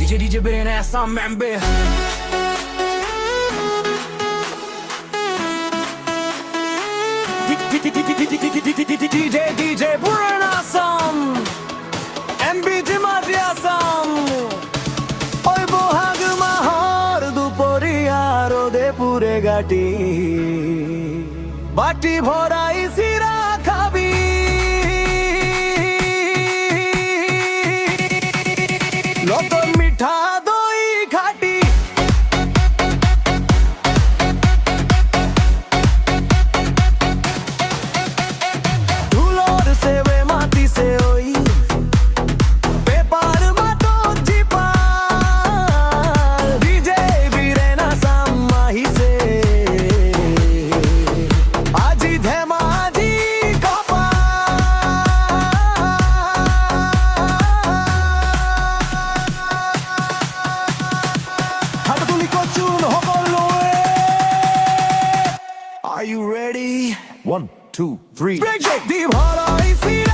DJ BIREN ASSAM member. DJ BIREN ASSAM MBT Bati Assam. Oi bohag mahor duporiya rode pure gati Bati bhorai sera khabi Loto mitha doi khati Dhulor seve mati se oi Pepar mato jipal DJ BIREN ASSAM mahi se Aji dhemaji Are you ready? 1, 2, 3. Break the bhorai sera